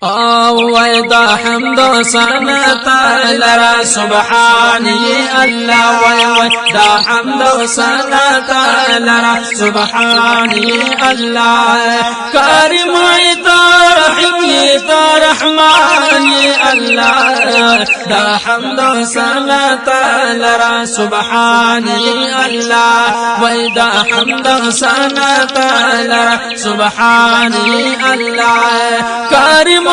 ويدا حمد سنة لرا سبحاني الله ويدا حمد سنة لرا سبحاني الله كريم رحيم رحماني الله دا حمد سنة لرا سبحاني الله ويدا حمد سنة لرا سبحاني الله كريم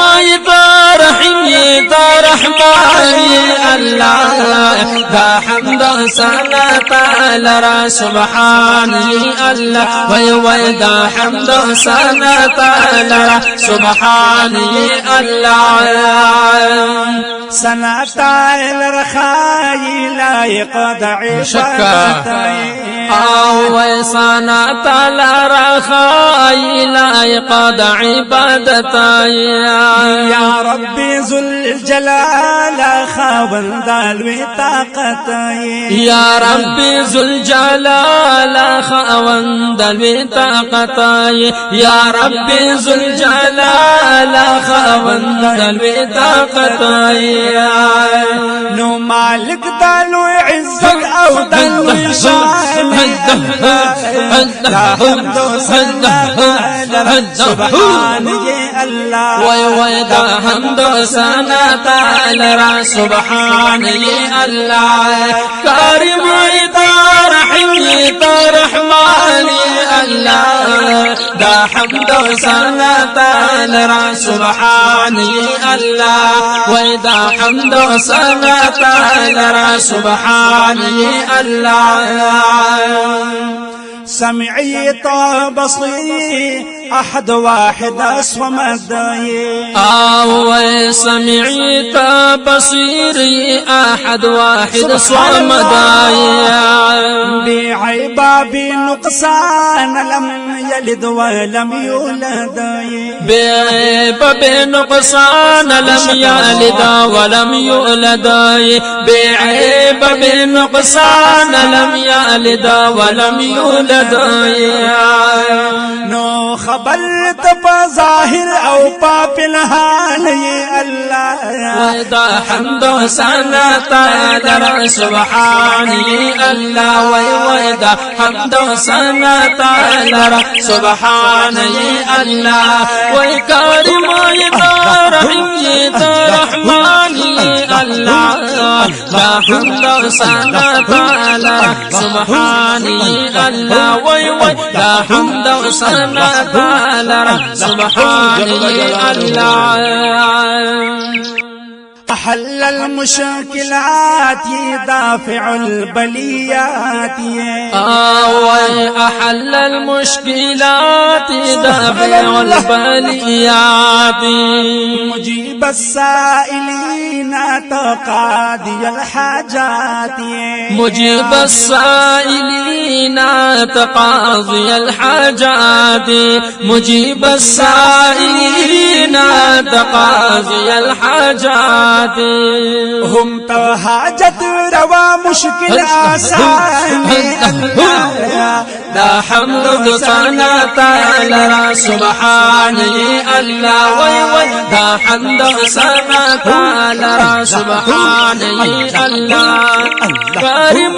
رحيم رحماني الله دا حمد سنة لرا سبحاني الله ويدا حمد سنة لرا سبحاني الله سنة الرخاي لايق دعيبتي سنة الرخاي لايق عبادتي يا ربي ذو الجلال خاوند الوطاقتي يا ربي ذو الجلال خاوند الوطاقتي يا ربي ذو الجلال خاوند الوطاقتي نو مالك دلو عزت او دلو شان لا حمد سنة سبحاني الله ويدا حمد سنة لرا سبحاني الله كريم رحيم رحماني الله دا حمد سنة لرا سبحاني الله ويدا حمد سنة لرا سبحاني الله سمعي بصري أحد واحد أصمدي سمعي بصيري أحد واحد صمدي بعيبا بنقصان لم يلد ولم يولد بعيبا بنقصان لم يلد ولم يولد بعيبا بنقصان لم يلد ولم يولد نو خبرت بظاهر او باطنها لي الله ويدا حمد سنة لرا سبحاني الله ويدا حمد سنة لرا سبحاني الله ويكرم رحيم رحماني الله لا حمد سنة لرا سبحاني الله ويدا حمد سنة لرا سبحاني الله أحل المشكلات دافع البليات أحل المشكلات دافع البليات مجيب السائلين تقاضي الحاجات مجيب السائلين تقاضي الحاجات مجيب السائلين تقاضي الحاجات هم تهاجت روا مشكل آسان دا حمد سنة لرا سبحاني الله وي دا حمد سنة لرا سبحاني الله كريم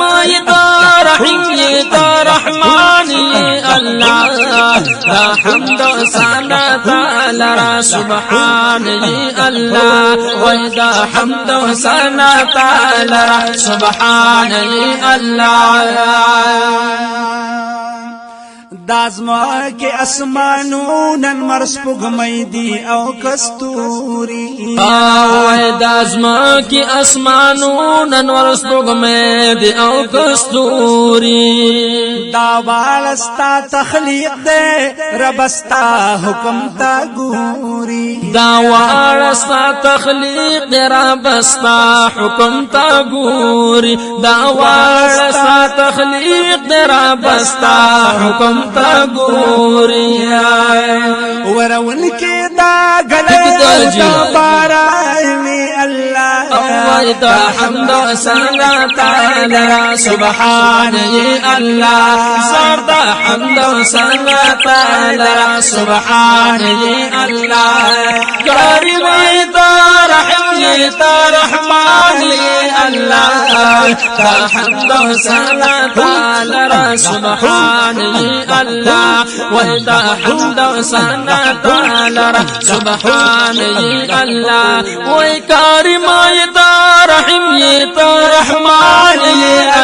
رحيم رحماني الله دا حمد سنة لرا سبحاني الله ويدا حمد سنة لرا سبحاني الله دازما کے اسمانون مرسپگ میدی او کستوری دازما کے اسمانون مرسپگ میدی او کستوری داوالستا تخلیق دے ربستا حکم تا گوری داوالستا تخلیق دے ربستا حکم تا گوری داوالستا تخلیق دے ربستا حکم تا گوری ورون کے دا گلے دا بارائنی اللہ ويدا حمد سنة لرا سبحاني الله زرد حمد سنة لرا سبحاني الله كريم الله دا حمد و ثنا تعالی را سبحانی الله ودا حمد و ثنا تعالی را سبحانی الله وای کریم تا رحیم تا رحمان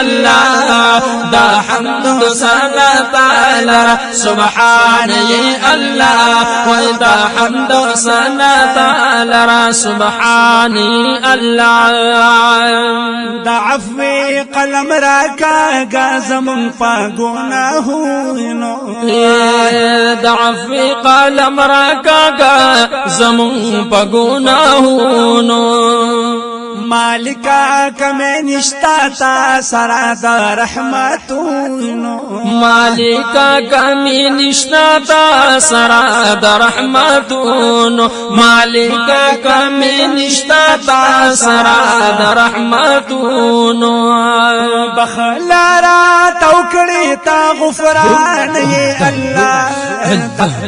الله دا حمد و ثنا تعالی را سبحانی الله ودا حمد و ثنا تعالی را سبحانی الله دا عفو قلم راکا گازم پا گناہونو دا عفو قلم راکا زمون پا گناہونو مالکا کمی نشتا تا سرا دا رحمتونو مالکا کمی نشتا تا سرا دا رحمتونو مالکا کمی نشتا تا سرا دا رحمتونو بخلارا توکڑی تا غفران یہ اللہ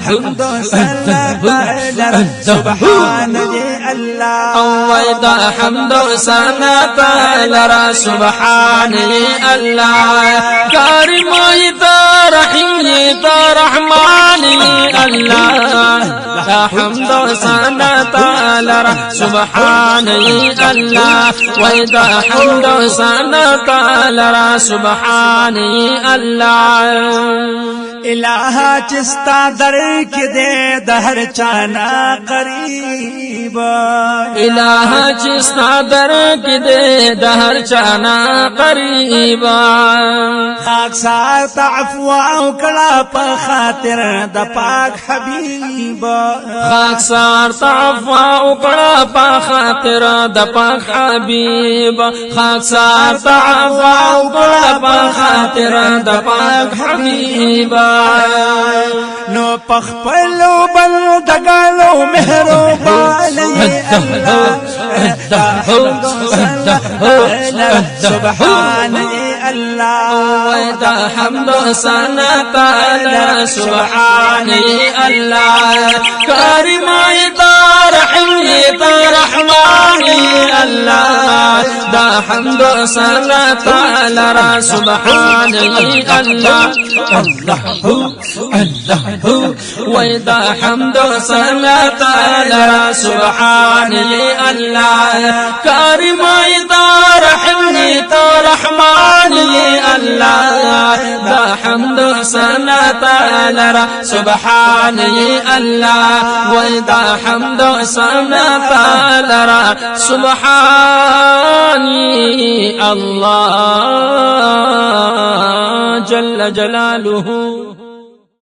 حمد و سلام سبحان یہ اللہ ویدا حمد و ثنا تعالی را سبحانی اللہ کریم تا رحیم تا رحمانی اللہ دا حمد و ثنا تعالی را سبحانی اللہ ویدا حمد و ثنا تعالی را سبحانی اللہ الہ چستا در کی دے دہر چانا قریب الہ چستا در کی دے دہر چانا قریب خاک سات عفو کڑا پا خاطر دا پاک حبیب خاک سار عفو کڑا پا خاطر دا پاک حبیب خاک سار عفو کڑا پا خاطر دا پاک حبیب نو پخپلو بندگانو مہربان سبحان اللہ دا حمد و ثنا تعالی سبحان اللہ کریم تا رحیم تا رحمان اللہ دا حمد و ثنا تعالی را سبحان اللہ ويدا حمد و ثنا تعالی را سبحان اللہ کریم تا رحیم تا رحمان اللہ دا حمد و ثنا تعالی را سبحان اللہ ويدا حمد و ثنا تعالی را سبحان اللہ جل جلاله